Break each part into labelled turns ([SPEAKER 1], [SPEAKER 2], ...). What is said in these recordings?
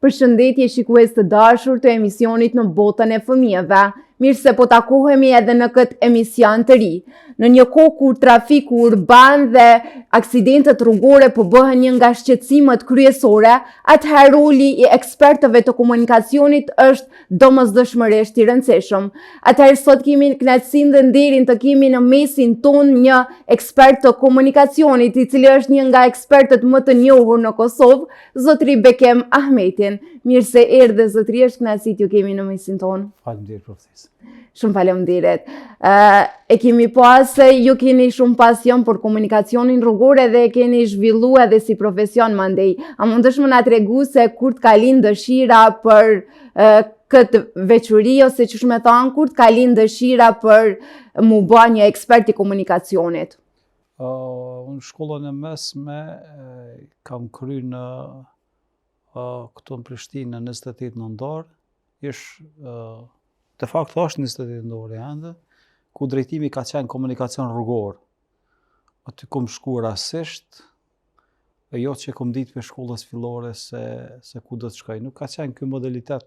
[SPEAKER 1] Përshëndetje shikues të dashur të emisionit Në botën e fëmijëve. Mirë se po takohemi edhe në këtë emision të ri. Në një kohë kur trafiku urban dhe aksidentet rrugore po bëhen një nga shqetësimet kryesore, atëherë roli i ekspertëve të komunikacionit është domosdoshmërisht i rëndësishëm. Atëherë sot kemi kënaqësinë dhe nderin të kemi në mesin ton një ekspert të komunikacionit, i cili është një nga ekspertët më të njohur në Kosovë, zotri Bekem Ahmetin. Mirë se erdhe zotri, është kënaqësi t'ju kemi në mesin ton.
[SPEAKER 2] Faleminderit profesor.
[SPEAKER 1] Shumë faleminderit. E kemi pas se ju keni shumë pasion për komunikacionin rrugore dhe e keni zhvillu edhe si profesion mandej. A mundesh më na tregu se kur t'ka lind dëshira për këtë veçuri ose që shme thonë, kur t'ka lind dëshira për mu bë një ekspert i komunikacionit?
[SPEAKER 2] Unë shkollën e mesme kam kry në këtu në Prishtinë në 28 nëntor, de facto është 28 nëntor e ende, ku drejtimi ka qenë komunikacion rrugor. Aty kom shku rasisht, e jo që kom ditë për shkollës fillore se ku do të shkoj. Nuk ka qenë ky modalitet,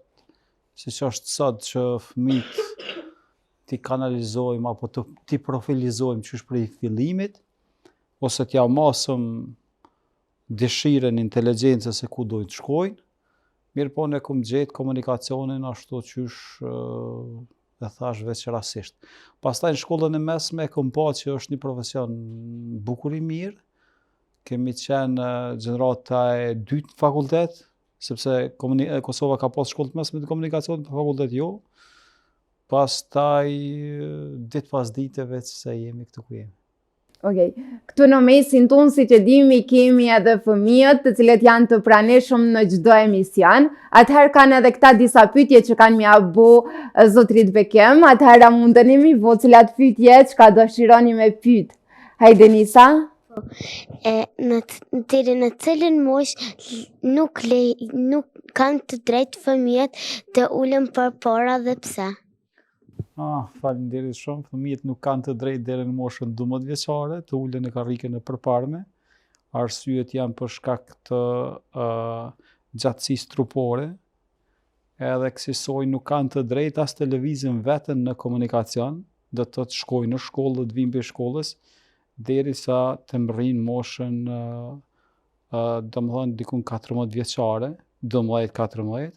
[SPEAKER 2] si që është sot që fëmijët ti kanalizojmë apo ti profilizojmë qysh prej fillimit, ose t'ja masëm dëshiren, inteligjencë se ku dojnë të shkojnë, mirë po ne kom gjetë komunikacionin ashtu qysh e thash veç rasisht. Pastaj në shkollën e mesme kom pa që është një profesion bukur i mirë, kemi qenë gjenerata e dytë në fakultet, sepse Kosova ka pas shkollë të mesme të komunikacionit, për fakultet jo, pastaj ditë pas dite veç se jemi këtu ku jemi.
[SPEAKER 1] Okej, këtu në mesin tonë, si që dimi, kemi edhe fëmijët të cilët janë të pranishëm në çdo emision. Atëherë kanë edhe këta disa pyetje që kanë mja bu zotrit Bekem. Atëherë mundeni mi vo cilat pyetje që ka dëshironi me pyet. Hajde Nisa.
[SPEAKER 3] Në cilën mosh nuk kanë të drejtë fëmijët të ulen përpara dhe pse?
[SPEAKER 2] Faleminderit shumë. Fëmijët nuk kanë të drejtë deri në moshën 12 vjeçare të ulen në karrikën e përparme. Arsyet janë për shkak të gjatësisë trupore, edhe kësaj nuk kanë të drejtë as të lëvizin veten në komunikacion, do të thotë shkojnë në shkollë, të vinë për shkollës, derisa të mrrin moshën domethënë dikun 14 vjeçare, 12-14,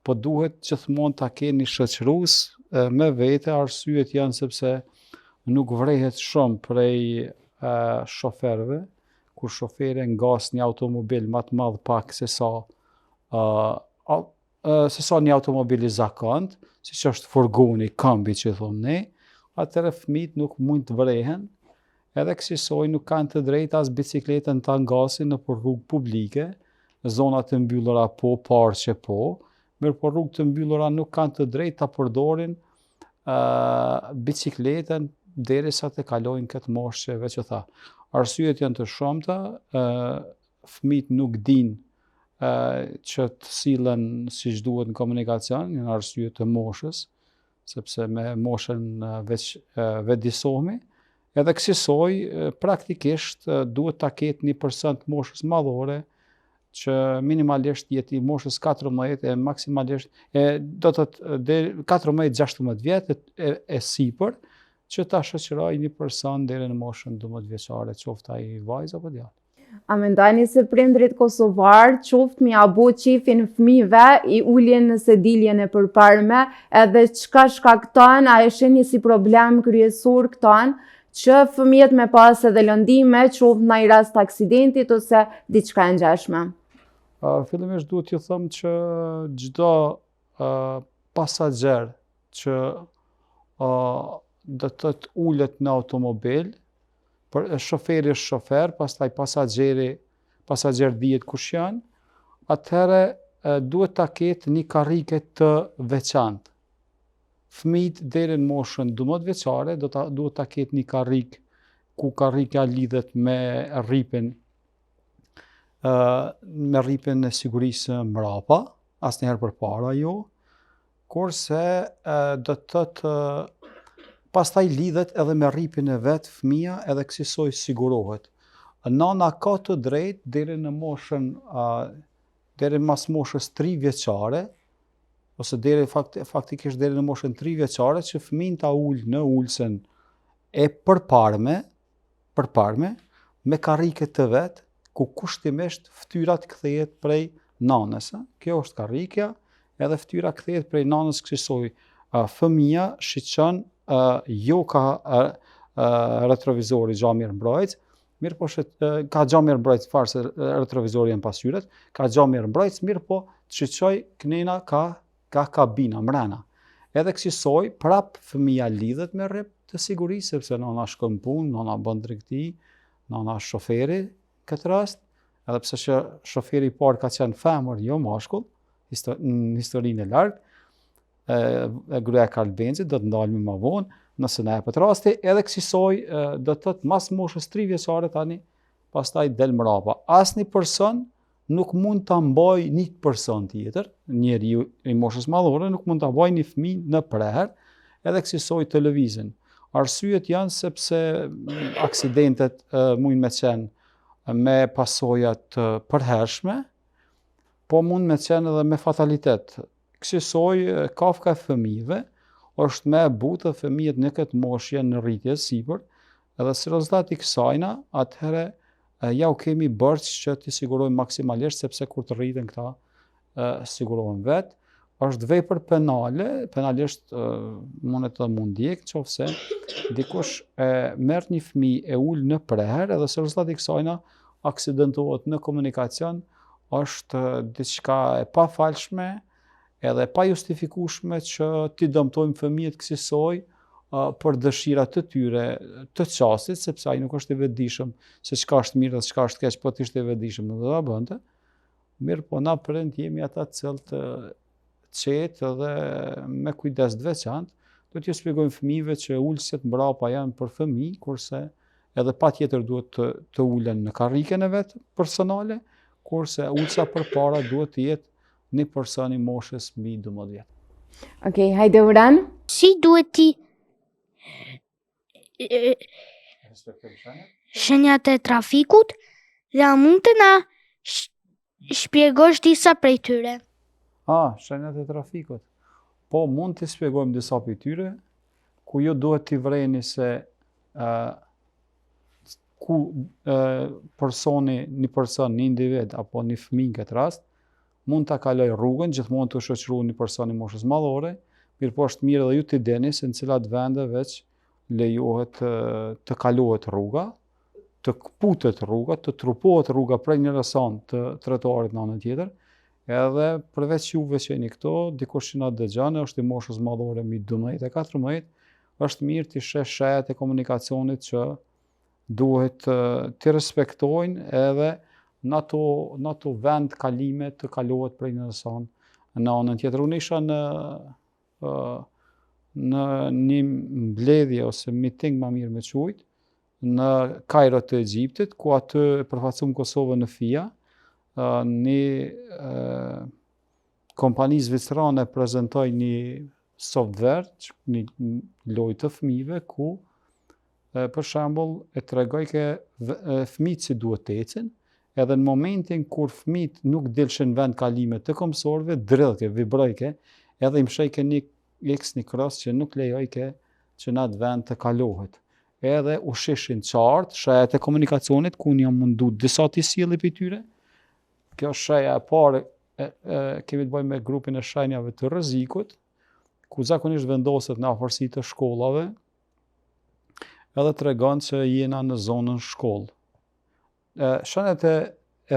[SPEAKER 2] po duhet gjithmonë ta keni shoqërues me vete. Arsyet janë sepse nuk vrehet shumë prej shoferëve, kur shoferi ngas një automobil më të madh pak se sa një automobil i zakont, siç është furgoni, kambi që thonë ne, atëherë fëmijët nuk mund të vrehen, edhe kësaj nuk kanë të drejtë as bicikletën ta ngasin nëpër rrugë publike, zona të mbyllura po, parqe po, mirë po rrugë të mbyllura nuk kanë të drejtë ta përdorin bicikletën derisa të kalojnë këtë moshë që veç e tha. Arsyet janë të shumta, fëmijët nuk dinë që të sillen siç duhet në komunikacion, janë arsye të moshës, sepse me moshën veç disohemi, edhe kësaj praktikisht duhet ta ketë 1% të moshës madhore, që minimalisht jetë i moshës 14 e maksimalisht do të thotë 14-16 vjet e sipër, që ta shoqëroj 1% deri në moshën 12 vjeçare, qoftë ai vajzë apo djalë.
[SPEAKER 1] A mendoni se prindrit kosovar qoftë mi abu qifin fëmijëve i uljen në sediljen e përparme, edhe çka shkakton, a e shihni si problem kryesor këton, që fëmijët me pas edhe lëndime, qoftë në një rast aksidentit ose diçka e ngjashme?
[SPEAKER 2] Fillimisht duhet t'ju them që çdo pasaxher që do të ulet në automobil, shoferi është shofer, pastaj pasaxher dihet kush janë, atëherë duhet ta ketë një karrike të veçantë. Fëmijët deri në moshën 12 vjeçare duhet ta ketë një karrikë ku karrika lidhet me rripin e sigurisë mbrapa, asnjëherë përpara jo, kurse do të thotë pastaj lidhet edhe me rripin e vet fëmia, edhe kësaj sigurohet. Nana ka të drejtë deri në moshën deri mas moshës 3 vjeçare, ose deri faktikisht deri në moshën 3 vjeçare që fëmin ta ullë në ullësen e përparme, me karrike të vetë, ku kushtimisht fytyrat kthehet prej nanës. Kjo është karrikja, edhe fytyra kthehet prej nanës kësaj. Fëmia shiqon jo ka retrovizori xhamir mbrojtës, mirë po ka xhamir mbrojtës farë se retrovizori janë pasqyret, ka xhamir mbrojtës, mirë po shiqoj kënena ka kabina mrena. Edhe kësaj prap fëmia lidhet me rrep të sigurisë, sepse nana shkon punë, nana bën tregti, nana është shoferi këtë rast, edhe pse që shoferi i parë ka qenë femër, jo mashkull, në historinë e largë, gruaja ka Albenzit, do të ndalemi më vonë, nëse na jepet rasti, edhe kësaj do të thotë mas moshës 3 vjeçare tani, pastaj del mrapa. Asnjë person nuk mund ta mbajë një person tjetër, njeriu i moshës madhore nuk mund ta mbajë një fëmijë në prehër, edhe kësaj të lëvizin. Arsyet janë sepse aksidentet mund me qenë me pasoja të përhershme, po mund me qenë edhe me fatalitet. Kësaj kafka e fëmijëve është me e butë dhe fëmijët në këtë moshë janë në rritje sipër, edhe si rezultat i kësajna, atëherë ja u kemi bërç që t'i sigurojmë maksimalisht, sepse kur të rriten këta sigurohen vetë. Është vepër penale, penalisht mundet edhe mund djeg, qofse dikush merr një fëmijë e ul në prehër, edhe si rezultat i kësajna aksidentohet në komunikacion, është diçka e pafalshme, edhe pa justifikueshme që ti dëmtojmë fëmijët kësaj për dëshirat të tyre të çastit, sepse ai nuk është i vetëdijshëm se çka është mirë dhe çka është keq, po të ishte i vetëdijshëm do ta bënte. Mirë, po na prind jemi ata të cilët qetë dhe me kujdes të veçantë, do t'ju shpjegojmë fëmijëve që ulësit mbrapa janë për fëmijë, kurse edhe patjetër duhet të ulen në karriken e vet personale, kurse ulësa përpara duhet të jetë një person i moshës mbi 12 vjet.
[SPEAKER 1] Okej, hajde Uran.
[SPEAKER 3] Si duhet ti shenjat e trafikut dhe a mund të na shpjegosh disa prej tyre?
[SPEAKER 2] Shenjat e trafikut. Po, mund të shpjegojmë disa prej tyre, ku ju duhet t'i vreni se ku një person, një individ, apo një fëmijë këtë rast, mund ta kaloj rrugën, gjithmonë të shoqëruar një person i moshës madhore, mirë po është mirë edhe ju t'i dini se në cilat vende veç lejohet të kalohet rruga, të kputet rruga, të trupohet rruga prej një rësan të trotuarit në anën tjetër, edhe përveç juve që jeni këto, dikush që na dëgjon është i moshës madhore mbi 12 e 14, është mirë t'i shesh shehet e komunikacionit që duhet t'i respektojnë edhe në ato vend kalime të kalohet prej një rësan në anën tjetër. Unë isha në një mbledhje ose meeting më mirë me quajt, në Kairo të Egjiptit, ku aty përfaqësuam Kosovën në FIA, një kompani zvicerane prezantoi një software, një lojë të fëmijëve, ku për shembull e tregoj ke fëmijët si duhet të ecin, edhe në momentin kur fëmijët nuk dilshin vend kalime të komsorëve, drillke, vibrojke, edhe i mshejke një cross që nuk lejojke që në atë vend të kalohet. Edhe u shishin qartë, shehet e komunikacionit, ku unë jam mundu disa t'i sjellë për tyre. Kjo sheja e parë, kemi të bëjmë me grupin e shenjave të rrezikut, ku zakonisht vendoset në afërsi të shkollave, edhe tregon që jena në zonën shkollë. Shenjat e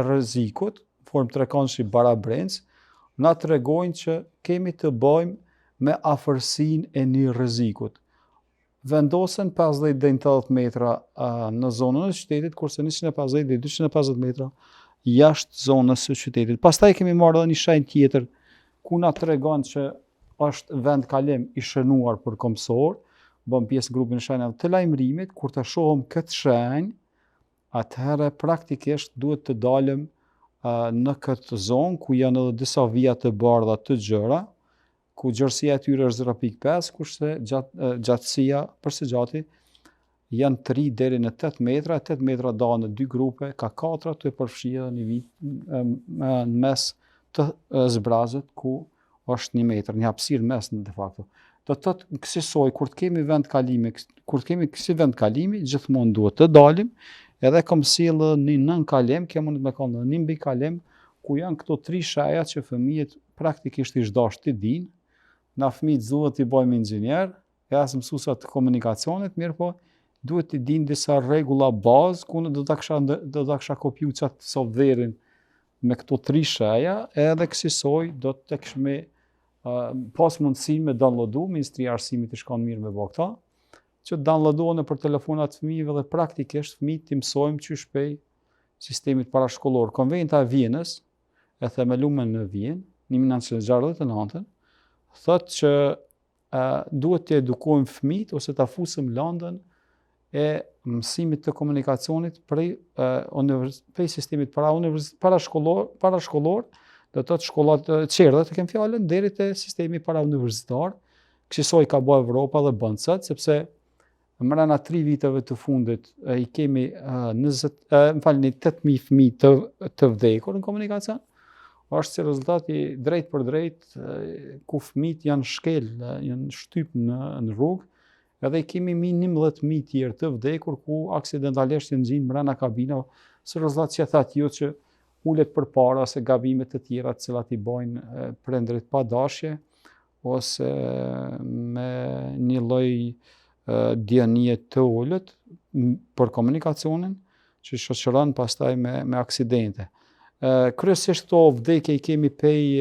[SPEAKER 2] rrezikut, formë trekonshi barabrenc, na tregojnë që kemi të bëjmë me afërsinë e një rrezikut. Vendosen 50 deri në 80 metra në zonën e qytetit, kurse 150 deri 250 metra jashtë zonës së qytetit. Pastaj kemi marrë edhe një shenjë tjetër ku na tregon që është vend kalim i shënuar për komsor, bëm pjesë grupin e shenjave të lajmërimit, kur të shohëm këtë shenjë, atëherë praktikisht duhet të dalëm në këtë zonë ku janë edhe disa vija të bardha të gjëra, ku gjërësia e tyre është 0.5, kurse gjatësia për së gjati janë 3 deri në 8 metra, 8 metra dalën në 2 grupe, ka 4 të përfshirë një vit në mes të zbrazët ku është 1 metër, një hapësirë mes de facto. Do të thotë kësaj kur të kemi vend kalimi, kur të kemi kësi vend kalimi, gjithmonë duhet të dalim, edhe kam sjellë një nën kalim, kjo mund të më kanë një mbi kalim, ku janë këto 3 shajat që fëmijët praktikisht i zdash të dinë. Na fëmijët duhet i bëjmë inxhinier, e as mësuesa të komunikacionit, mirë po duhet të dinë disa rregulla bazë ku do ta kisha kopju çat software-in me këto 3 shaja, edhe kësaj do të kishme pas mundësi me downloadu, Ministria e Arsimit i shkon mirë me bë këta, që downloadohen për telefonat fëmijëve dhe praktikisht fëmijët i mësojmë qysh prej sistemit parashkollor. Konventa e Vienës, e themeluar në Vjenë, 1969, thotë që duhet të edukojmë fëmijët ose ta fusëm landën e mësimit të komunikacionit prej sistemit parashkollor, do të thotë shkollat çerdhet, kem fjalën, deri te sistemi parauniversitar. Kësaj ka bërë Evropa dhe bën sot, sepse mbrana 3 viteve të fundit i kemi 8.000 fëmijë të vdekur në komunikacion. Është si rezultat i drejt për drejt ku fëmijët janë shkel, janë shtyp në rrugë, edhe i kemi mi 11.000 tjerë të vdekur ku aksidentalisht janë nxjerrë mbrana kabinave, si rezultat që thatë jo që ulet përpara ose gabimet të tjera të cilat i bojnë prindrit pa dashje ose me një lloj dianie të ulët për komunikacionin që shoqëron pastaj me aksidente. Kryesisht këto vdekje i kemi prej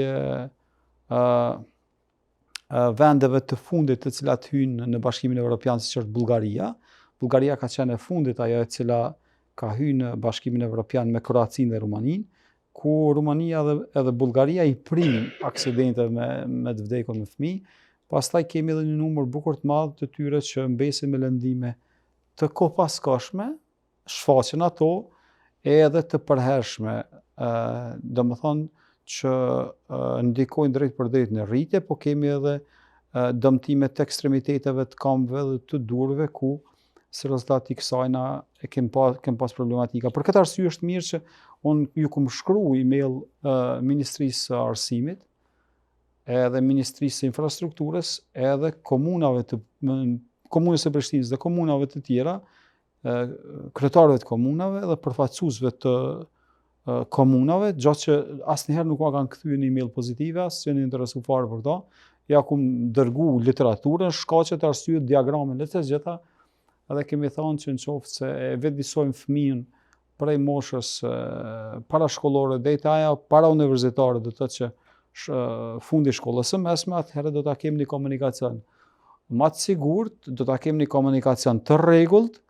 [SPEAKER 2] vendeve të fundit të cilat hynë në Bashkimin Evropian, siç është Bullgaria. Bullgaria ka qenë e fundit ajo e cila ka hyrë në Bashkimin Evropian me Kroacinë dhe Rumaninë, ku Rumania edhe Bullgaria i prin aksidente me të vdekur me fëmijë. Pastaj kemi edhe një numër bukur të madh të tyre që mbesin me lëndime të kopaskashme, shfaqen ato edhe të përhershme, domethënë që ndikojnë drejt për drejt në rritje, po kemi edhe dëmtime të ekstremiteteve të këmbëve dhe të durve ku si rezultat i kësajna e kem pas problematika. Për këtë arsye është mirë që unë ju kom shkruaj email Ministrisë së Arsimit, edhe Ministrisë së Infrastrukturës, edhe komunës së Prishtinës dhe komunave të tjera, kryetarëve të komunave dhe përfaqësuesve të komunave, gjatë që asnjëherë nuk ma kanë kthyer një email pozitive, as që janë interesuar fare për to. Ja kum dërgu literaturën, shkaqet, arsyet, diagramin, etc. gjitha, edhe kemi thonë që në qoftë se e vetëdijsojmë fëmijën prej moshës parashkollore deri te ajo parauniversitare, do të thotë që fundi shkollës së mesme, atëherë do ta kemi një komunikacion më të sigurt, do ta kemi një komunikacion të rregullt,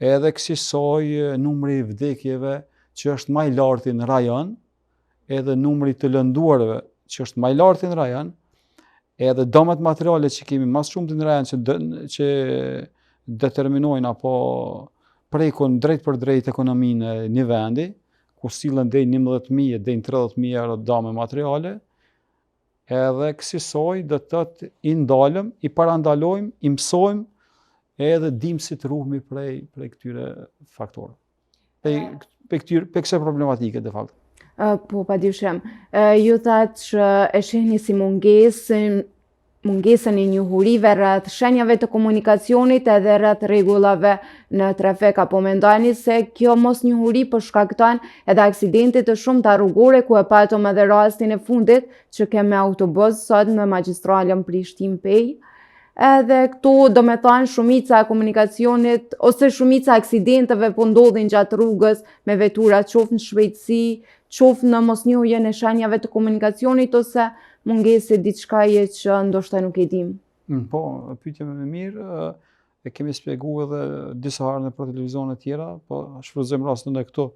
[SPEAKER 2] edhe kësaj numri i vdekjeve që është më i lartë në rajon, edhe numri të lënduarve që është më i lartë në rajon, edhe dëmet materiale që kemi më shumë në rajon që determinojnë apo prekun drejt për drejt ekonominë e një vendi, ku sillen deri 11.000 deri 30.000 euro dëme materiale, edhe kësaj do të thotë i ndalëm, i parandalojmë, i mësojmë, edhe dim si të ruhemi prej këtyre faktorëve. Për kësaj problematike, de facto.
[SPEAKER 1] Po, padyshim. Ju thatë që e shihni si mungesën e njohurive rreth shenjave të komunikacionit edhe rreth rregullave në trafik, apo mendoni se kjo mos njohuri po shkakton edhe aksidente të shumta rrugore, ku e patëm edhe rastin e fundit që kemi autobus sot në magjistralën Prishtinë-Pejë. Edhe këtu do me thonë shumica e komunikacionit ose shumica aksidenteve po ndodhin gjatë rrugës me vetura qoftë në shpejtësi, qoftë në mosnjohjen e shenjave të komunikacionit ose mungesë diçkaje që ndoshta nuk e dim.
[SPEAKER 2] Po, pyetje më mirë, e kemi shpjeguar edhe disa herë në për televizione të tjera, po shfrytëzojmë rastin edhe këtu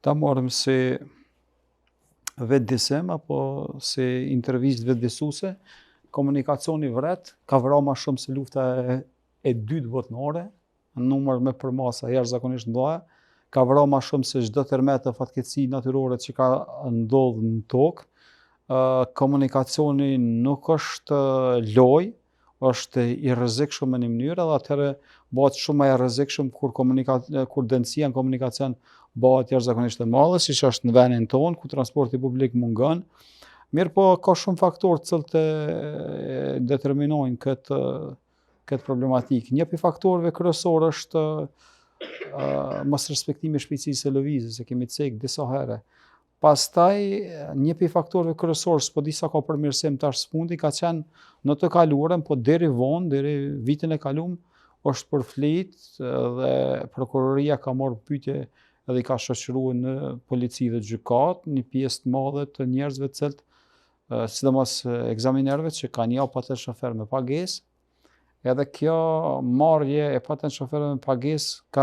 [SPEAKER 2] ta marrim si vetëdijsim apo si intervistë vetëdijsuese. Komunikacioni vret ka vrarë më shumë se lufta e dytë botërore, në numër me përmasa jashtëzakonisht mëdha, ka vrarë më shumë se çdo tërmet të fatkeqësi natyrore që ka ndodhur në tokë. Komunikacioni nuk është lojë është i rrezikshëm në një mënyrë, edhe atëherë bëhet shumë më i rrezikshëm kur dëmësia në komunikacion bëhet jashtëzakonisht e madhe, siç është në vendin tonë ku transporti publik mungon. Mirë po ka shumë faktorë të cilët e determinojnë këtë problematikë. Një prej faktorëve kryesor është mos respektimi i shpejtësisë së lëvizjes, e kemi cek disa herë. Pastaj një prej faktorëve kryesor, s'po di sa ka përmirësim tash s'fundi, ka qenë në të kaluarën, po deri vonë, deri vitin e kaluar, është përflitë dhe prokuroria ka marrë pyetje edhe i ka shoqëruar në polici dhe gjykatë një pjesë të madhe të njerëzve të cilët, sidomos ekzaminerëve që kanë japë patent shofer me pagesë, edhe kjo marrje e patent shoferëve me pagesë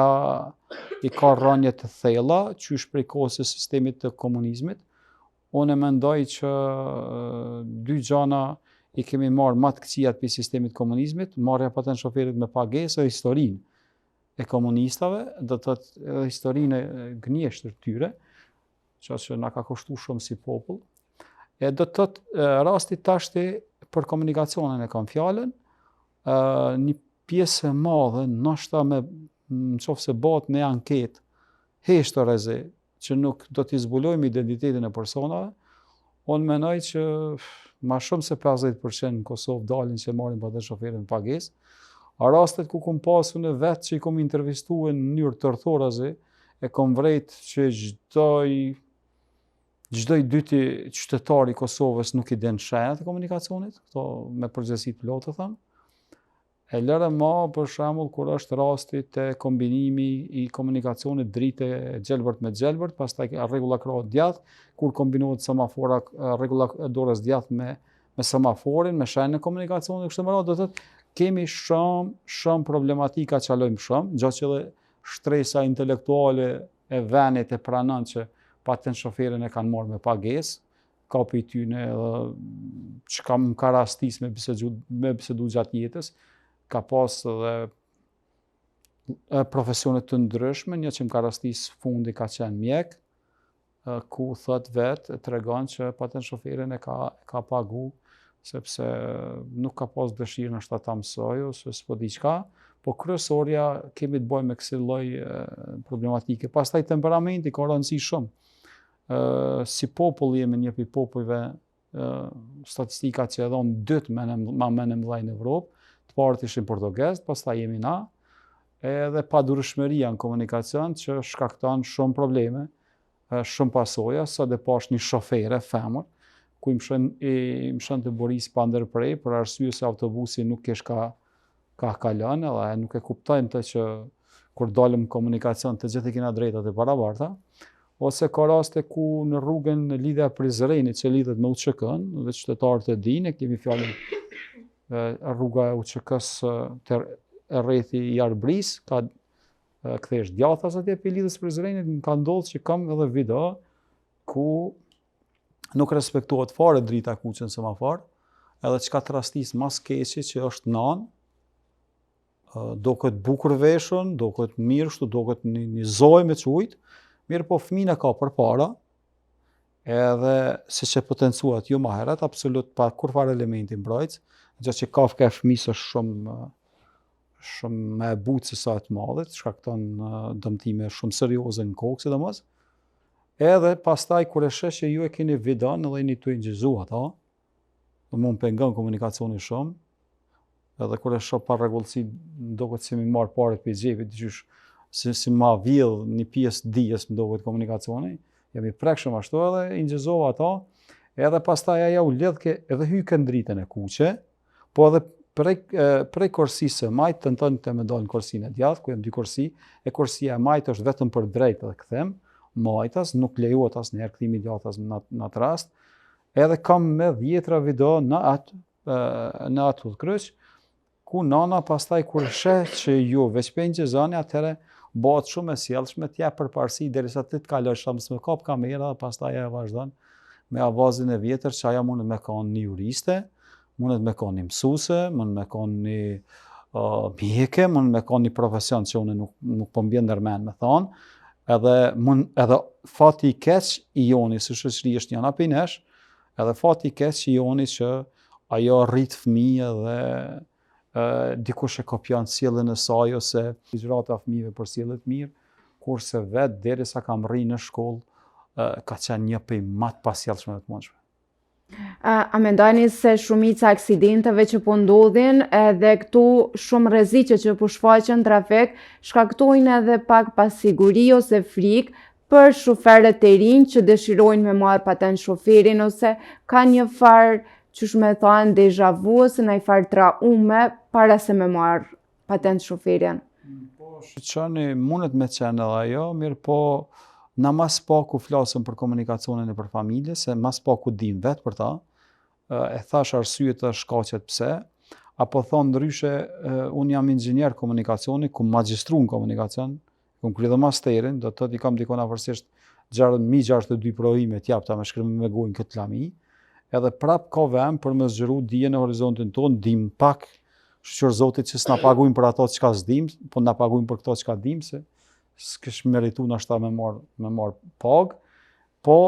[SPEAKER 2] i ka rënje të thella, qysh prej kohës së sistemit të komunizmit. Unë mendoj që dy gjana i kemi marrë më të këqija për sistemit komunizmit, marrja patent shoferit me pagesë e historinë e komunistave, do të thotë edhe historinë e gënjeshtër tyre, që na ka kushtuar shumë si popull. E do të thotë rasti tashti për komunikacionin e kam fjalën, një pjesë e madhe, ndoshta nëse bëhet me anketë, heshtëreze, që nuk do t'i zbulojmë identitetin e personave, unë mendoj që ma shumë se 50% në Kosovë dalin që marrin patent shoferin me pagesë. A rastet ku kom pasur në vetë që i kom intervistuar në mënyrë tërthorazi, e kom vrejt që çdoj dyti qytetar i Kosovës nuk i den shenjat e komunikacionit, këto me përgjegjësi të plotë them. E lëre ma për shembull kur është rasti të kombinimi i komunikacionit drite gjelbërt me gjelbërt, pastaj rregulla krahat djathtë, kur kombinohet semafora rregulla dorës djathtë me semaforin, me shenjën e komunikacionit, kështu më radhë, do të thotë kemi shumë problematika që alojmë shumë, gjatë që edhe shtresa intelektuale e venit e pranon që patent shoferin e kanë marrë me pagesë, ka për tyne që kam ka rastis me bisedu gjatë jetës, ka pas edhe profesionet të ndryshme, një që më ka rastis fundi ka qenë mjek, ku thot vetë, tregon që patent shoferin e ka pagu, sepse nuk ka pas dëshirë në ta mësoj, ose s'po di qka, po kryesorja kemi të bëjmë me kësi lloj problematike. Pastaj temperamenti ka rëndësi shumë. Si popull jemi një prej popujve, statistika që e dhonë dytë ma menë mëdhej në Evropë, të parët ishin portugezët, pastaj jemi na, edhe padurshmëria në komunikacion që shkakton shumë probleme, shumë pasoja, sa dhe pash një shofere, femër, ku i mshën të Boris pa ndërprej, për arsye se autobusi nuk kesh ka kalon, edhe nuk e kuptojnë të që kur dalim komunikacion të gjithë i kena drejtat e barabarta, ose ka raste ku në rrugën në lidhja Prizrenit që lidhet me UÇK-n, dhe qytetarët e dinë, kemi fjalën rruga e UÇK-s të rrethi i Arbris, ka kthesh djathtas atje për lidhjes Prizrenit, më ka ndodhur që kam edhe video ku nuk respektohet fare drita kuqe në semafor, edhe çka të rastis mas keqi që është nan, do këtë bukur veshën, do këtë mirë, shtu do këtë një zoj me qujtë, mirë po fëmina ka për para, edhe si që potencuat ju ma heret, absolut pa kur fare elementi mbrojtës, gjë që ka fëmis është shumë me butë se sa të madhët, shkakton dëmtime shumë serioze në kokë, sidomos. Edhe pastaj kur e shesh që ju e keni vidon, edhe jeni të ingjizu ata, dhe mund pengon komunikacioni shumë, edhe kur e shoh pa rregullsi, duket si mi marr parët për xhepit, dyqysh si ma vjedh një pjesë dijes më duket komunikacioni, jam i prekshëm ashtu edhe ingjizova ata, edhe pastaj ajo u lidh edhe hyke në dritën e kuqe, po edhe prej korsisë së majt tenton të më dalë në korsinë e djathtë, ku jam dy korsi, e korsia e majt është vetëm për drejtë dhe kthem, majtas, nuk lejohet asnjëherë kthimi i djathtas në atë rast. Edhe kam me 10 video në atë kryq, ku nana pastaj kur sheh që ju veç pe ingjizoni, atëherë bëhet shumë e sjellshme t'ja përparësi derisa ti të kalosh me kap kamera, pastaj ajo vazhdon me avazin e vjetër që ajo mundet me kanë një juriste, mundet me kanë një mësuese, mundet me kanë një mjeke, mundet me kanë një profesion që unë nuk po mbjen ndërmend me thonë, edhe fati i keq i joni së shoqëri është njëna prej nesh, edhe fati i keq i joni që ajo rrit fëmijë dhe dikush e kopjon sjelljen e saj ose ligjërata fëmijëve për sjellje të mirë, kurse vetë derisa kam rrinë në shkollë, ka qenë një prej më të pasjellshme të mundshme.
[SPEAKER 1] A mendoni se shumica aksidenteve që po ndodhin edhe këtu shumë rreziqe që po shfaqen trafik shkaktojnë edhe pak pasiguri ose frikë për shoferët e rinj që dëshirojnë me marrë patent shoferin ose ka një farë qysh me thonë deja vu ose në i farë traume para se me marrë patent shoferin?
[SPEAKER 2] Po, shqyqani mundet me qenë edhe ajo, mirë po na mas paku flasëm për komunikacionin e për familje, se mas paku dim vetë për ta, e thash arsyet e shkaqet pse, apo thonë ndryshe, unë jam inxhinier komunikacioni, ku magjistru në komunikacion, ku krye dhe masterin, do të thotë i kam dikon afërsisht 62 provime t'japta me shkrim me gojnë këtë lami, edhe prap ka vend për me zgjeru dije në horizontin tonë, dim pak, shqyr Zotit që s'na paguajnë për ato çka s'dim, po na paguajnë për këto çka dim, se s'kish meritu nashta me marr pagë, po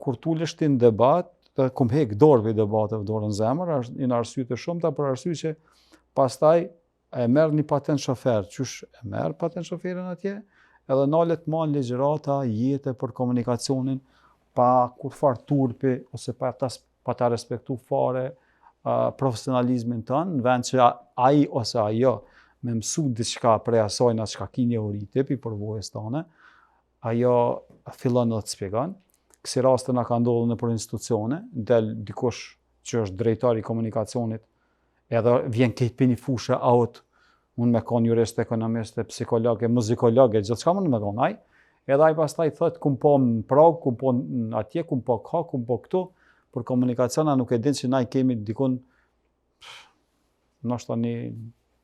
[SPEAKER 2] kur tulesh ti në debat, kum hek dorë për debateve dorën zemër, në arsye të shumta, për arsye që pastaj e merr një patent shofer, qysh e merr patent shoferin atje, edhe nalet man ligjërata, jete për komunikacionin, pa kur farë turpi, ose pa ta respektu fare profesionalizmin tënë, në vend që ai ose ajo me mësu diçka prej asaj na çka ki njohuri tipi përvojës tone, ajo fillon edhe të shpjegon. Kësi raste na ka ndodhur nëpër institucione, del dikush që është drejtar i komunikacionit, edhe vjen këtë për një fushë aut, unë me konë jurist, ekonomist, psikolog, muzikolog, gjithçka mund me konë ai, edhe ai pastaj thotë kum po në Prag, kum po atje, kum po ka, kum po këtu, për komunikaciona nuk e din që na i kemi dikun ndoshta një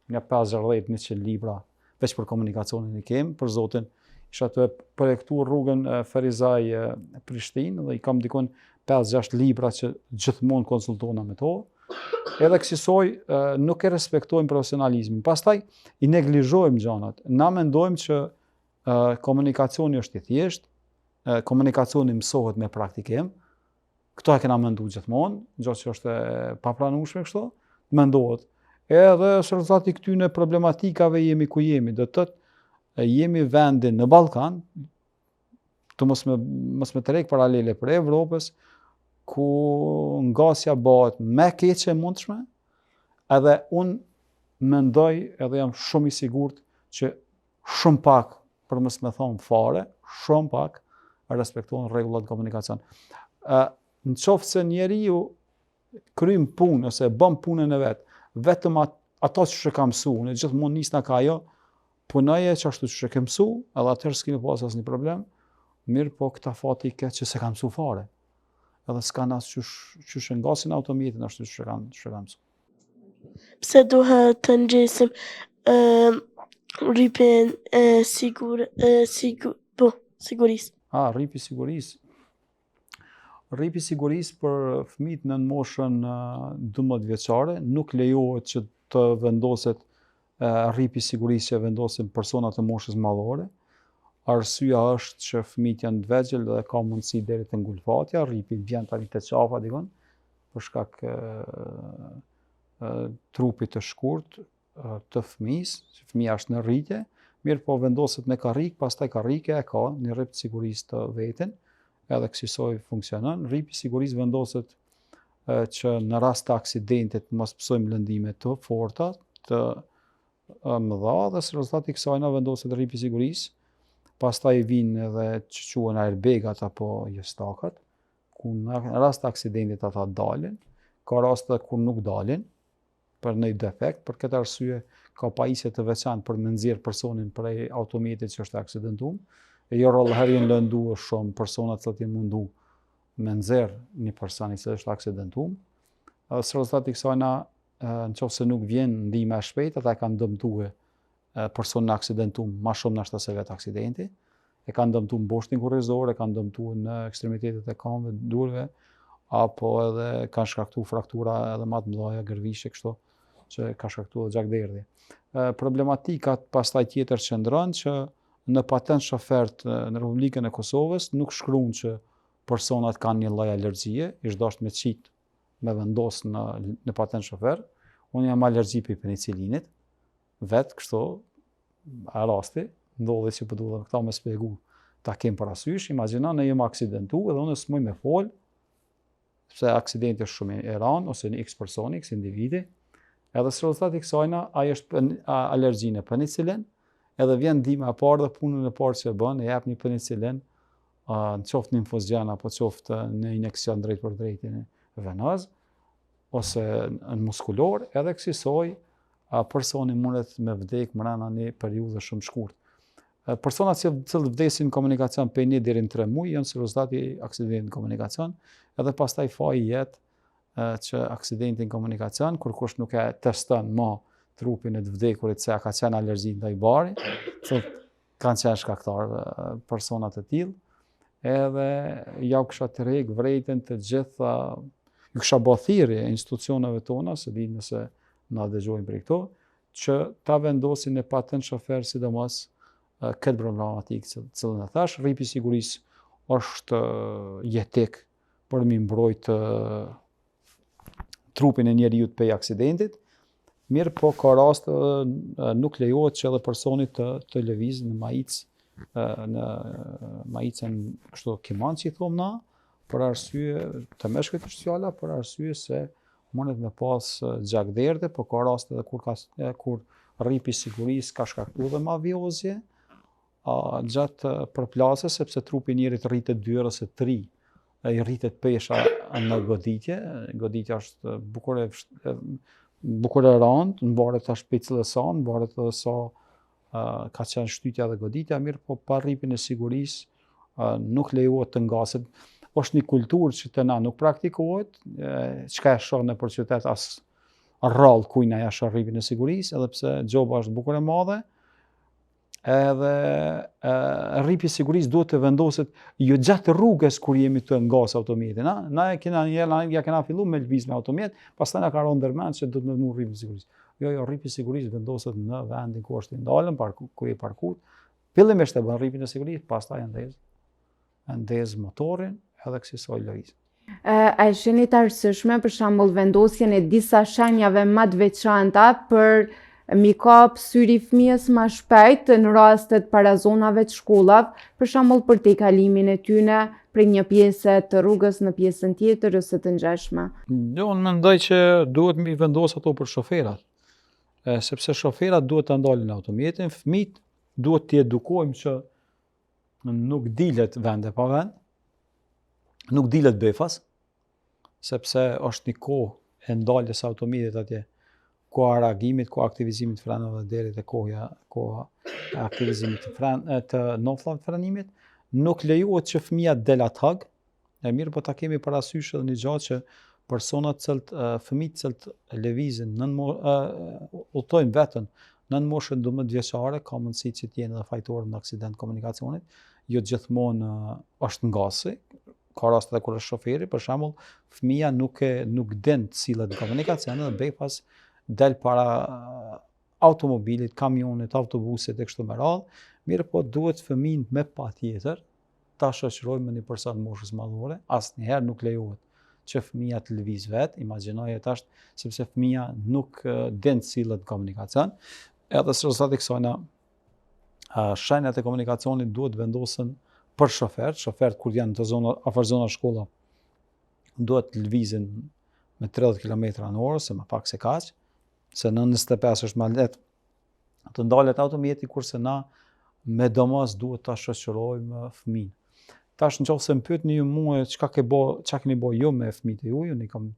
[SPEAKER 2] 50-100 libra veç për komunikacionin i kemi, për zotin, isha të projektu rrugën Ferizaj Prishtinë dhe i kam dikun 5-6 libra që gjithmonë konsultona me to, edhe kësaj nuk e respektojmë profesionalizmin. Pastaj i neglizhojmë gjanat. Na mendojmë që komunikacioni është i thjeshtë, komunikacioni mësohet me praktikim, këto e kena mendu gjithmonë, gjatë që është e papranueshme kështu, mendohet. Edhe është rezultati këtyne problematikave jemi ku jemi, do të thotë jemi vendin në Ballkan, të mos me treg paralele për Evropës, ku ngasja bëhet me keqe e mundshme, edhe unë mendoj edhe jam shumë i sigurt që shumë pak, për mos me thonë fare, shumë pak respektojnë rregullat komunikacion. Në qoftë se njeriu krym punë ose bën punën e vet, vetëm ato që ka mësu, në gjithmonë nisna ka ajo, punoje që ashtu që ke mësu, edhe atëherë s'kemi pas asnjë problem, mirë po këta fati ke që se ka mësu fare. Edhe s'kan as qysh e ngasin automatin ashtu që ka mësu.
[SPEAKER 4] Pse duhet të ngjesim rripin sigurisë?
[SPEAKER 2] Rripi sigurisë. Rripi sigurisë për fëmijët në moshën 12 vjeçare nuk lejohet që të vendoset rripi sigurisë që vendosin personat të moshës madhore. Arsyeja është që fëmijët janë të vegjël dhe ka mundësi deri te ngulfatja, rripi vjen tani te qafa dikon, për shkak trupit të shkurt të fëmijës, që fëmija është në rritje, mirë po vendoset me karrik, pastaj karrike e ka një rrip sigurisë të vetin, edhe kësaj funksionon. Rripi sigurisë vendoset që në rast të aksidentit mos pësojmë lëndime të forta, të mëdha, dhe si rezultati i kësaj na vendoset rripi sigurisë. Pastaj vinë edhe që quhen airbagat apo jestakat, ku në rast të aksidentit ata dalin, ka raste kur nuk dalin për një defekt, për këtë arsye ka pajisje të veçantë për me nxjerr personin prej automatit që është aksidentuar. E jo rrallëherë janë lënduar shumë personat që janë mundu me nxjerr një person i cili është aksidentuar. Si rezultati i kësaj na, nëse nuk vjen ndihma e shpejtë, ata kanë dëmtuar personin aksidentuar më shumë nashta se vetë aksidenti. E kanë dëmtuar mboshtin kurrizor, e kanë dëmtuar në ekstremitetet e këmbëve, durve, apo edhe kanë shkaktuar fraktura edhe më të mëdha gërvishe kështu që ka shkaktuar gjakderdhje. Problematika pastaj tjetër që ndron që në patent shofert në Republikën e Kosovës nuk shkruan që personat kanë një lloj alergjie, ish dashur me qit me vendos në patent shofer. unë jam alergji për penicilinit, vetë kështu, a rasti, ndodhe që përdu dhe këta me spjegu, ta kem parasysh, imagjina në jem aksidentu edhe unë s'muj me fol, pse aksidenti është shumë i ranë, ose një x personi, x individi, edhe së rezultati kësajna, ajo është alergjine penicilin, edhe vjen ndihma e parë dhe punën e parë që e bën, e jep një penicilin, në qoftë në infuzjon apo qoftë në injekcion drejt për drejtin venoz, ose në muskulor, edhe kësaj personi mundet me vdek mrena një periudhë shumë shkurt. Personat që vdesin në komunikacion për 1 deri në 3 muaj janë si rezultati i aksidentit në komunikacion, edhe pastaj faji jetë që aksidenti në komunikacion, kur kush nuk e teston më trupin e të vdekurit se a ka qenë alergji ndaj barit, se kanë qenë shkaktar personat e tillë, edhe ja u kisha tërheq vrejtën të gjitha, ju kisha bë thirrje institucioneve tona, se di nëse na dëgjojnë për këto, që ta vendosin e patën shofer sidomos këtë problematikë cilën e thash, rripi sigurisë është jetik për mi mbrojt trupin e njeriut prej aksidentit, mirë po ka rast nuk lejohet që edhe personit të lëviz në maicën kështu kiman që i thomë na, për arsye të meshkujt sociala, për arsye se mundet me pas gjakderdhe, po ka rast edhe kur rripi sigurisë ka shkaktuar dhe maviozje, gjatë përplasjes, sepse trupi i njerit rritet 2 ose 3, i rritet pesha në goditje. Goditja është bukur e rëndë, mbaret tash pe cilës anë, mbaret edhe sa ka qenë shtytja dhe goditja, mirë po pa rripin e sigurisë nuk lejohet të ngaset. Është një kulturë që të na nuk praktikohet, çka e shoh nëpër qytet as rrallë kujna ja shoh rripin e sigurisë, edhe pse gjoba është bukur e madhe, edhe rripi i sigurisë duhet të vendoset jo gjatë rrugës kur jemi të ngas autometin. Na kena filluar me lëviz me automet, pastaj na ka rënë ndërmend se duhet me vënë rripi i sigurisë. Jo, rripi i sigurisë vendoset në vendin ku është i ndalën, ku i parkut. Fillimisht e bën rripin e sigurisë, pastaj ndez motorin edhe kësaj lëviz.
[SPEAKER 1] A sheni të arsyeshme për shembull vendosjen e disa shenjave më të veçanta për mi kap syri fëmijës më shpejt në rastet para zonave të shkollave, për shembull për te kalimin e tyne prej një pjese të rrugës në pjesën tjetër ose të ngjashme?
[SPEAKER 2] Jo, unë mendoj që duhet mi vendos ato për shoferat, sepse shoferat duhet të ndalin autometin, fëmijët duhet t'i edukojmë që nuk dilet vende pa vend, nuk dilet befas, sepse është një kohë e ndaljes autometit atje, koha reagimit, koha aktivizimit frenave deri te koha e aktivizimit të noflave të frenimit, nuk lejohet që fëmia del athag, e mirë po ta kemi parasysh edhe një gjatë që personat fëmijët cilët lëvizin udhtojnë veten nën moshën 12 vjeçare, ka mundësi që të jenë edhe fajtorë në aksident komunikacionit, jo gjithmonë është ngasi, ka raste kur është shoferi, për shembull, fëmia nuk din të sillet në komunikacion dhe befas del para automobilit, kamionit, autobusit e kështu me radhë, mirë po duhet fëmin me patjetër ta shoqërojmë me një person moshës madhore, asnjëherë nuk lejohet që fëmia të lëviz vetë, imagjinoje tash, sepse fëmia nuk din të sillet në komunikacion, edhe së rezultati kësajna shenjat e komunikacionit duhet vendosen për shofert kur janë të afër zona shkolla, duhet të lëvizin me 30 km/h, se më pak se kaq, se në 25 është më lehtë të ndalet automjeti, kurse na me domos duhet ta shoqërojmë fëmijën. Tash nëse më pyetni ju mua çka keni bë ju me fëmijët e juaj, unë kam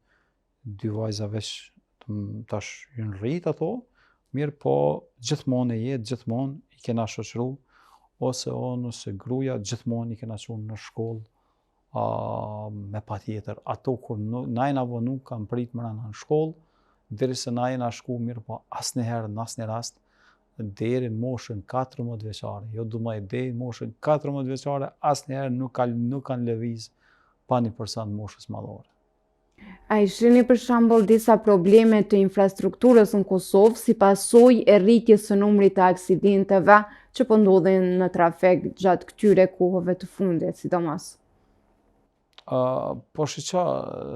[SPEAKER 2] 2 vajza veç tash janë rrit ato, mirë po gjithmonë gjithmonë i kena shoqëruar ose unë ose gruaja gjithmonë i kena çuar në shkollë me patjetër. Ato kur najna vo nuk kam prit mrena në shkollë, derisa na jena shku mirë, po asnjëherë në asnjë rast deri në moshën 14 vjeçare, jo deri në moshën 14 vjeçare, asnjëherë nuk kanë lëviz pa një person moshës madhore.
[SPEAKER 1] A i shihni për shembull disa probleme të infrastrukturës në Kosovë si pasojë e rritjes së numrit të aksidenteve që po ndodhin në trafik gjatë këtyre kohëve të fundit, sidomos?
[SPEAKER 2] Po shiqa,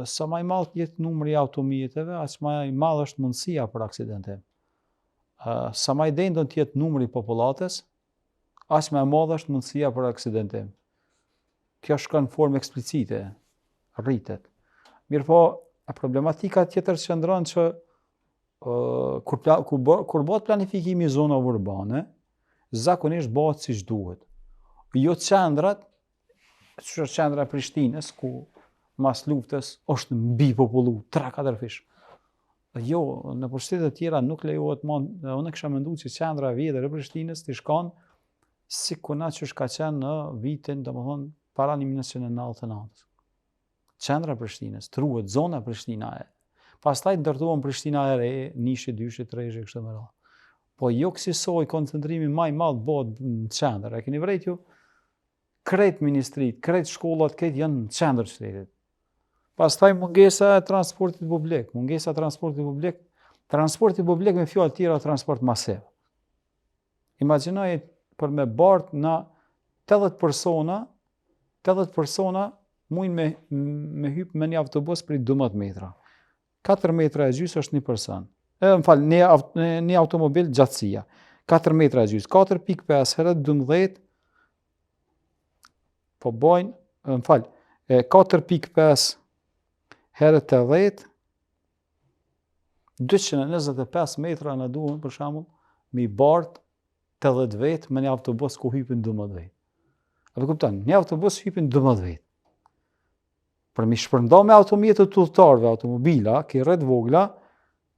[SPEAKER 2] sa më i madh jetë numri i automjeteve, aq më i madh është mundësia për aksidente. Sa më i dendur të jetë numri i popullatës, aq më e madhe është mundësia për aksidente. Kjo shkon në formë eksplicite, rritet. Mirëpo, problematika tjetër qëndron që kur bëhet planifikimi i zonave urbane, zakonisht bëhet siç duhet. Jo qendrat, që është qendra e Prishtinës, ku mas luftës është mbi popullu, 3-4 fish. Jo, në shtetet tjera nuk lejohet më, unë kisha menduar që qendra e vjetër e Prishtinës të shkon si kuna që ka qenë në vitin, domethënë, para 1999. Qendra e Prishtinës, truhet zona Prishtina e. Pastaj ndërtuan Prishtina e re, nishi, dyshi, treshi, kështu me radhë. Po jo kësaj koncentrimi më i madh bëhet në qendër. E keni vërejt ju? Krejt ministrit, krejt shkollat, krejt janë në qendër qytetit. Pastaj mungesa e transportit publik. Transporti publik me fjalë tjera transport masiv. Imagjinoj për me bart në 80 persona mujnë me hyp me një autobus për 12 metra. 4 metra e gjysë është një person. Një automobil gjatësia. 4 metra e gjysë. 4.5 herët 12 po bojnë, 4.5 herët 80, 225 metra në duhen, për shembull, mi bart 80 vet me një autobus ku hypin 12 vet. Apo kupton, një autobus hypin 12 vet. Për mi shpërnda me automjetet udhëtarëve, automobila, ki rreth vogla,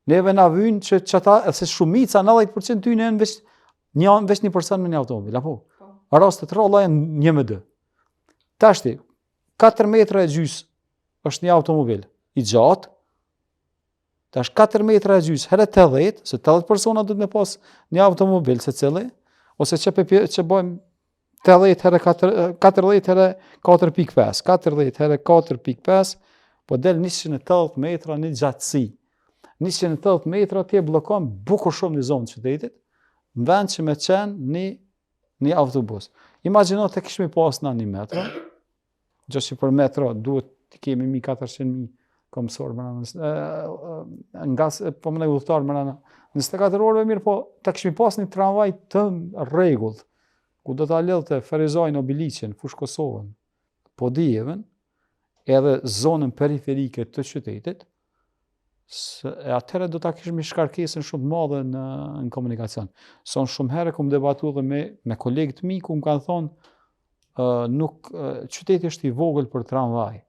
[SPEAKER 2] neve na vyn që çata, se shumica 90% tyne janë veç një person me një automobil, apo? Rastet rralla janë 1 me 2. Tashti, 4 metra e gjys është një automobil i gjatë, tash 4 metra e gjys herë 80, se 80 persona do të me pas një automobil se cili, ose që bojmë 40 herë 4.5, 40 herë 4.5, po del 180 metra një gjatësi. 180 metra ti e blokon bukur shumë një zonë qytetit, në vend që me qenë një autobus. Imagjino të kishmi pas në një metro, gjë që për metro duhet të kemi 1.400.000 komësor po më në udhëtar më në 24 orëve mirë, po të kishmi pas një tramvaj të rregull, ku do të lidhte Ferizajnë, Obiliqen, Fushë Kosovën, Podijevën, edhe zonën periferike të qytetit, atëherë do ta kishmi shkarkesën shumë madhe në komunikacion. Son shumë herë kum debatu dhe me kolegët mi ku më kanë thonë qyteti është i vogël për tramvaj.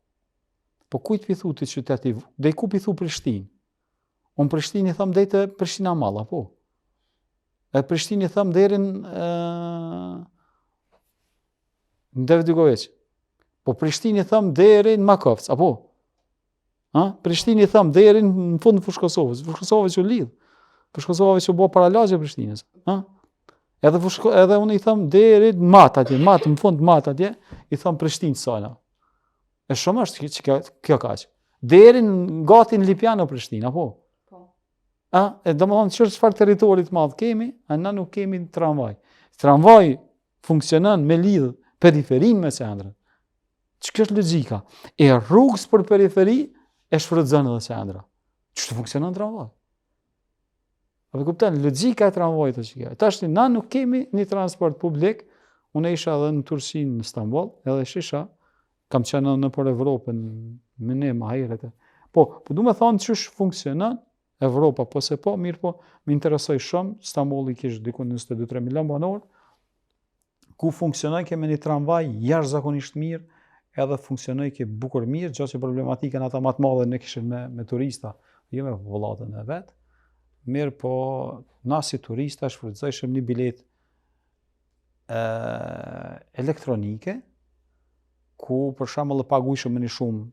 [SPEAKER 2] Po kujt pithu të qyteti, dhe i ku pithu Prishtinë? Unë Prishtinë i thëmë dhejtë Prishtina Malla, po. E Prishtinë i thëmë dherin në Devdygoveq. Po Prishtinë i thëmë dherin Makovc, apo? Prishtinë i thëmë dherin në fund në Fushë Kosovës. Fushë Kosovës që lidhë. Fushë Kosovës që bo paralagje Prishtinës. Edhe unë i thëmë dherin Matë atje, në fund Matë atje, i thëmë Prishtinë sana. E shumë është që kjo kaqë. Dherin gati në Lipjanë o Prishtinë, apo? E do më thonë çfarë territorit madh kemi, a na nuk kemi tramvaj. Tramvaj funksionon me lidh periferinë me qendrën. Ç'kjo është logjika? E rrugës për periferi e shfrytëzon edhe qendra. Ç'të funksionon tramvaj? Apo kupton, logjika e tramvajit është kjo. Tash na nuk kemi një transport publik. Unë isha edhe në Turqi në Istanbul, edhe shisha, kam qenë në për Evropën me ne më herët. Po du me thonë ç'është funksionon Evropa, po se po, mirë po, më interesoj shumë, Stambolli kishte diku 22-23 milion banor, ku funksionoi ke me një tramvaj jashtëzakonisht mirë, edhe funksionoi ke bukur mirë, gjë që problematikën ata më të madhe ne kishin me turista, jo me popullatën e vet. Mirë po, na si turista shfrytëzojshëm një bilet elektronike, ku për shembull e paguajshëm me një shumë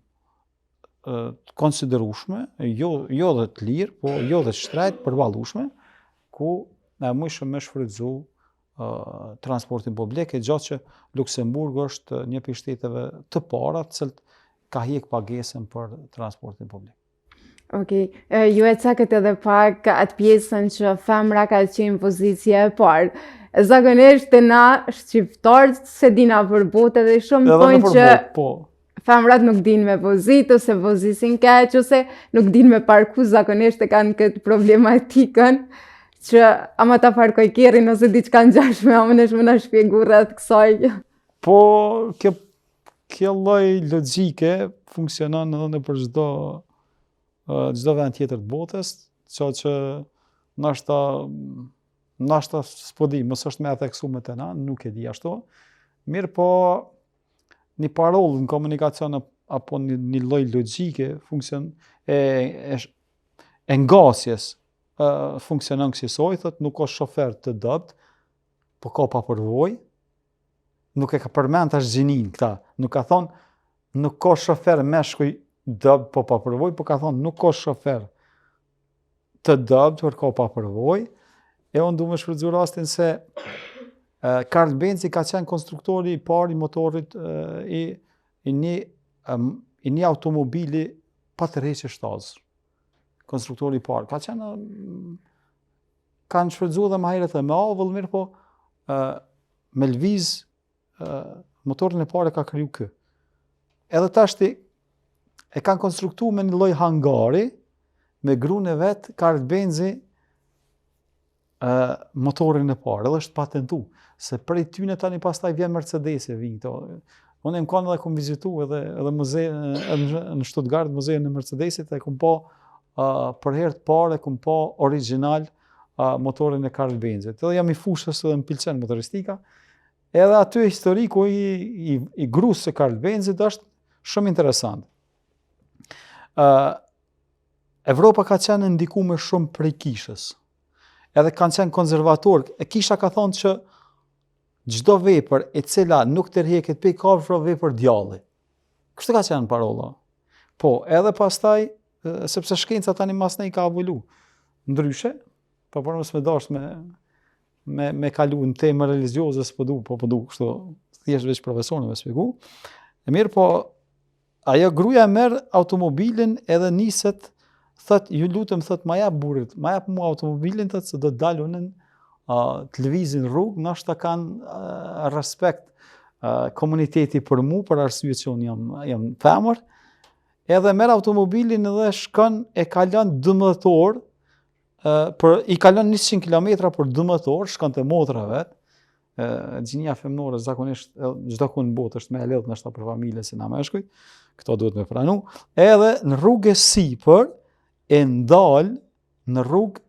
[SPEAKER 2] të konsiderueshme, jo dhe të lirë, po jo dhe të shtrejt, përballueshme, ku ne mundshëm me shfrytëzu transportin publik, e gjatë që Luksemburg është një prej shteteve të para të cilët ka hjek pagesën për transportin publik.
[SPEAKER 1] Okej, ju e cakët edhe pak atë pjesën që femra ka qenë pozicje e parë. Zakonisht të na shqiptarët se dina për botë edhe shumë thonë që femrat nuk din me vozit, ose vozisin keq, ose nuk din me parku, zakonisht e kanë këtë problematikën, që ama ta parkoj kerrin ose diçka ngjashme, ama nesh më na shpjegu rreth kësaj.
[SPEAKER 2] Po, kjo lloj logjike funksionon edhe nëpër çdo vend tjetër të botës, që nashta s'po di, mos është me e theksuar te na, nuk e di ashtu. Mirë po, një parollë në komunikacion apo një lloj logjike e ngasjes funksionon kësaj, thotë nuk ka shofer të dopt, po ka pa përvojë. Nuk e ka përmend tash gjinin këta. Nuk ka thonë nuk ka shofer meshkuj dopt po pa përvojë, po ka thonë nuk ka shofer të dopt por ka pa përvojë. E unë du me shfrytëzu rastin se Karl Benzi ka qenë konstruktori i parë i motorit i një automobili pa tërheqje shtazër. Konstruktori i parë. Kanë shfrytëzu dhe më herët dhe me avull, mirë po me lviz motorin e parë ka kriju kë. Edhe tashti e kanë konstruktu me një lloj hangari, me gruan e vet, Karl Benzi motorin e parë, edhe është patentu, se prej tyne tani pastaj vjen Mercedesi, vinë këto. Unë e më kanë edhe kom vizitu edhe muze në Stuttgart, muzeun e Mercedesit, e kom pa për herë të parë, e kom pa original motorin e Karl Benzit. Edhe jam i fushës edhe më pëlqen motoristika, edhe aty historiku i grus së Karl Benzit është shumë interesant. Evropa ka qenë ndikuar shumë prej kishës. Edhe kanë qenë konservator. E kisha ka thonë që çdo vepër e cila nuk tërheqet pe kafshë vepër djalli. Kështu ka qenë parolla. Po, edhe pastaj, sepse shkenca tani mas ne ka evolu. Ndryshe, po për mos me dash me kalu në temë religiozë, s'po du, kështu, thjesht veç profesorën me shpjegu. E mirë, po, ajo gruaja merr automobilin edhe niset, thot, ju lutem, thot, ma jap burrit, ma jap mua automobilin, thot, se do të dalë unën të lëvizin rrugë, nashta kanë respekt komuniteti për mu, për arsye që unë jam femër, edhe merr automobilin edhe shkon e kalon 12 orë, i kalon 100 km për 12 orë, shkon te motra vet. Gjinia femnore zakonisht çdo ku në botë është më e lehtë ndoshta për familjen se na meshkujt. Këto duhet me pranu. Edhe në rrugë sipër e ndal në rrugë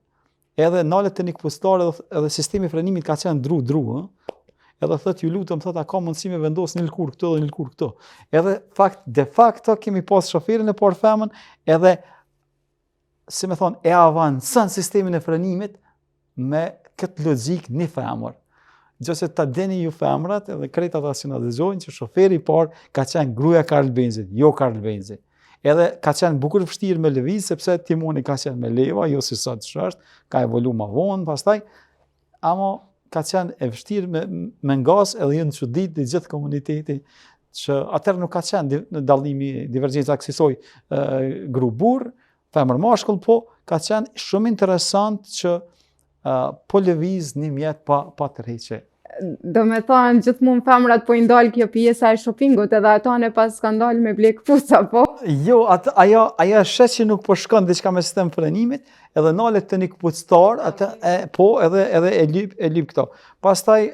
[SPEAKER 2] edhe nalet të një këpustar edhe sistemi frenimit ka qenë dru, edhe thët ju lutem, thët a ka mundësi me vendos një lëkur këto dhe një lëkur këto. Edhe de facto kemi pas shoferin e parë femën, edhe, si me thonë, e avancën sistemin e frenimit me këtë logjik një femër. Gjose ta deni ju femrat, edhe krejt ata që na dëgjojnë, që shoferi i parë ka qenë gruaja Karl Benzit, jo Karl Benzi. Edhe ka qenë bukur vështirë me lëviz, sepse timoni ka qenë me leva, jo si sot është, ka evolu ma vonë pastaj, ama ka qenë e vështirë me ngas edhe jënë çudit në gjithë komuniteti, që atëherë nuk ka qenë në dallimi divergjenca kësaj gru-burr, femër-mashkull, po ka qenë shumë interesant që po lëviz një mjet pa tërheqje.
[SPEAKER 1] Do me thonë, gjithmonë femrat po i ndalë kjo pjesa e shoppingut, edhe ato në pas ka ndalë me blek kpuca, po?
[SPEAKER 2] Jo, ajo shes që nuk po shkon diçka me sistem frenimit, edhe nalet të një kpuctar, po edhe e lyp këto. Pastaj,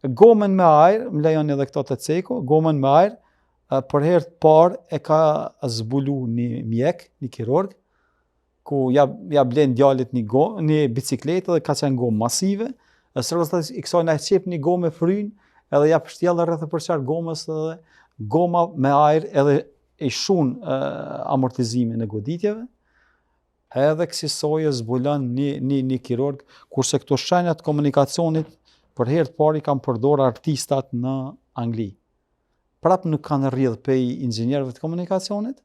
[SPEAKER 2] gomën me ajër, më lejon edhe këto të ceko, gomën me ajër, për herë të parë e ka zbulu një mjek, një kirurg, ku ja blen djalit një bicikletë dhe ka qenë gomë masive, sërës i kësaj na qep një gomë e fryn, edhe ja pështjellë rreth e përqarë gomës edhe goma me ajër edhe i shun amortizimin e goditjeve, edhe kësaj zbulon një kirurg, kurse këto shenjat komunikacionit për herë të parë i kanë përdorur artistat në Angli. Prap nuk kanë rrjedh pej inxhinierëve të komunikacionit,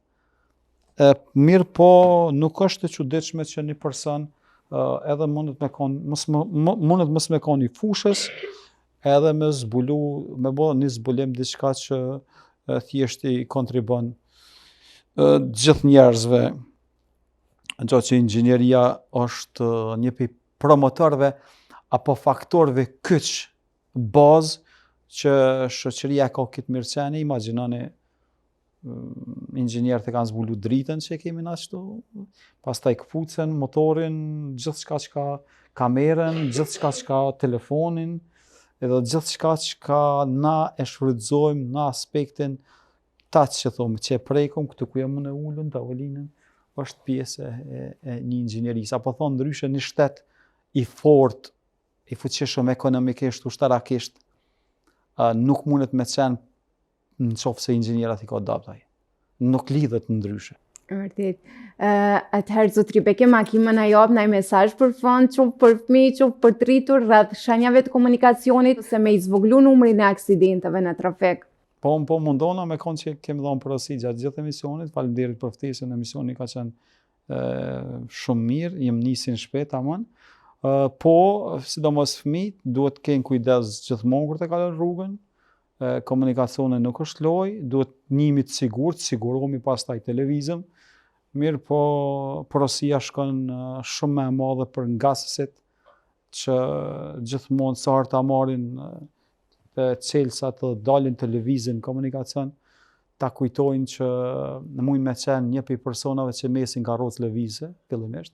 [SPEAKER 2] mirë po nuk është e çuditshme që një person edhe mundet mos me konë i fushës, edhe me zbulu, me bo një zbulim diçka që thjesht i kontribon gjithë njerëzve, gjatë që inxhinieria është një prej promotorëve apo faktorëve kyç bazë që shoqëria ka këtë mirëqenie. Imagjinoni inxhinierët e kanë zbulu dritën që e kemi na ashtu, pastaj këpucën, motorin, gjithçka që ka kamerën, gjithçka që ka telefonin, edhe gjithçka që na e shfrytëzojmë në aspektin touch që thomë, që e prekum këtu ku jam unë e ulën, tavolinën, është pjesë e një inxhinierisë. Apo thonë ndryshe një shtet i fortë, i fuqishëm ekonomikisht, ushtarakisht, nuk mundet me qenë në qoftë se inxhinierat i ka dabtaj. Nuk lidhet ndryshe.
[SPEAKER 1] Vërtet. Atëherë, zotri Bekim, a ki më na jap ndaj mesazh për fond, qoftë për fëmijë, qoftë për të rritur rreth shenjave të komunikacionit ose me i zvoglu numrin e aksidenteve në trafik?
[SPEAKER 2] Po mundona me konë që kemi dhënë porosi gjatë gjithë emisionit, faleminderit për ftesën, emisioni ka qenë shumë mirë, jem nisin shpejt tamam. Po, sidomos fëmijët, duhet kenë kujdes gjithmonë kur të kalojnë rrugën, komunikacioni nuk është lojë, duhet njemi të sigurt, sigurohemi pastaj televizëm, mirë po porosia shkon shumë më e madhe për ngasësit që gjithmonë sa herë ta marrin çelësat të dalin televizën, komunikacion, ta kujtojnë që në mujnë me qenë një prej personave që mesin karrocë lëvizë, fillimisht.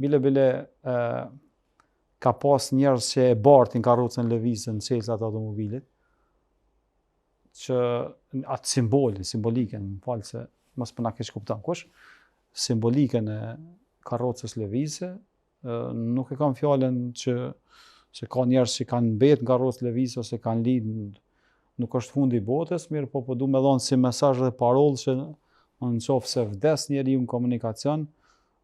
[SPEAKER 2] Bile ka pas njerëz që e bartin karrocën lëvizën në çelësat e automobilit, që atë simbolikën, më falë se mos përna keq kupton kush, simbolikën e karrocës lëvizë, nuk e kam fjalën që ka njerëz që kanë mbet nga karrocë lëvizë ose kanë lidhë, nuk është fundi i botës, mirë po du me dhonë si mesazh dhe parollë që në qoftë se vdes njeriu në komunikacion,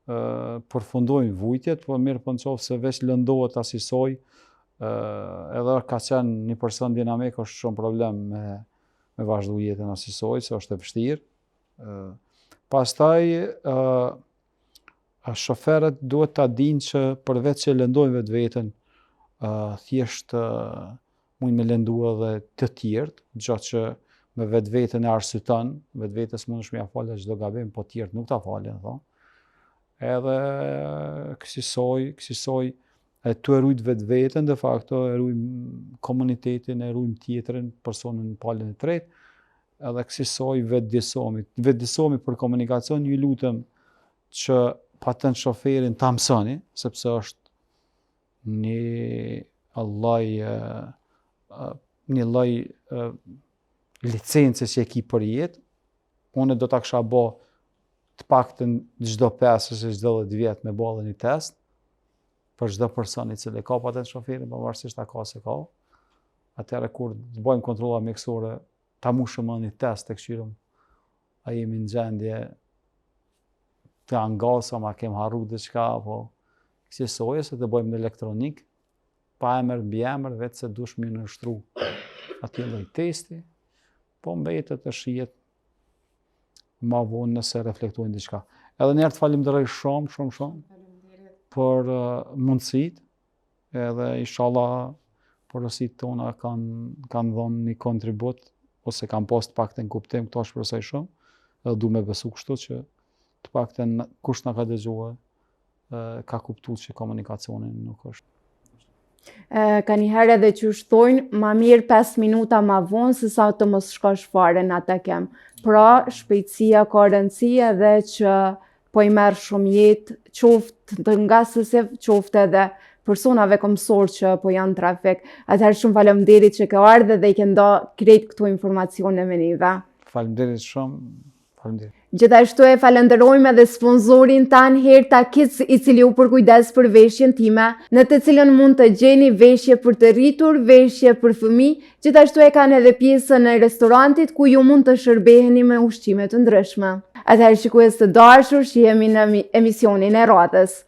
[SPEAKER 2] përfundojnë vujtjet, po mirë po në qoftë se veç lëndohet asisoj, edhe ka qenë një person dinamik, është shumë problem me vazhdu jetën asisoj, se është e vështirë. Pastaj, shoferët duhet ta dinë që përveç që lëndojnë vetveten, thjesht mund me lëndu edhe të tjerët, gjatë që me vetveten e arsyton, vetvetes mundesh me ja falë çdo gabim, po tjerët nuk ta falen, thonë. Edhe kësaj tu e rujt vetveten, de facto e rujm komunitetin, e rujm tjetrin, personin në palën e tretë, edhe kësaj vetëdijsohemi për komunikacion, ju lutem që patën shoferin ta mësoni, sepse është një lloj licence që e ki për jetë. Unë do ta kisha bë të paktën çdo 5 ose çdo 10 vjet me bë një test për çdo person i cili ka patent shoferin, pavarësisht a ka se ka. Atëherë kur të bëjmë kontrolla mjekësore, ta mushëm një test tek shirëm, a jemi në gjendje të angasëm, a kem harru diçka, apo kësaj se të bëjmë në elektronik, pa emër mbi emër, vetë se dush me nështru atje lloj testi, po mbetet të shihet ma vonë nëse reflektojnë diçka. Edhe njerë të falimderoj shumë për mundësit, edhe inshallah porositë tona kanë dhënë një kontribut, ose kanë pas të paktën kuptim, këto shpresoj shumë, edhe du me besu kështu që të paktën kush na ka dëgjuar, ka kuptuar që komunikacionin nuk është.
[SPEAKER 1] Ka njëherë edhe që shtojnë ma mirë 5 minuta ma vonë se sa të mos shkosh fare në atë kem. Pra, shpejtësia ka rëndësi edhe që po i merë shumë jetë, qoftë të ngasëse, qoftë edhe personave komësor që po janë trafik. Atëherë shumë faleminderit që ke ardhe dhe i ke nda krejt këtu informacione me neve.
[SPEAKER 2] Faleminderit shumë, faleminderit.
[SPEAKER 1] Gjithashtu e falenderojmë edhe sponsorin tanë Herta Kids, i cili u përkujdes për veshjen time, në të cilën mund të gjeni veshje për të rritur, veshje për fëmijë, gjithashtu e kanë edhe pjesën e restorantit ku ju mund të shërbeheni me ushqime të ndryshme. Atëherë shikues të dashur, që jemi në emisionin e radhës.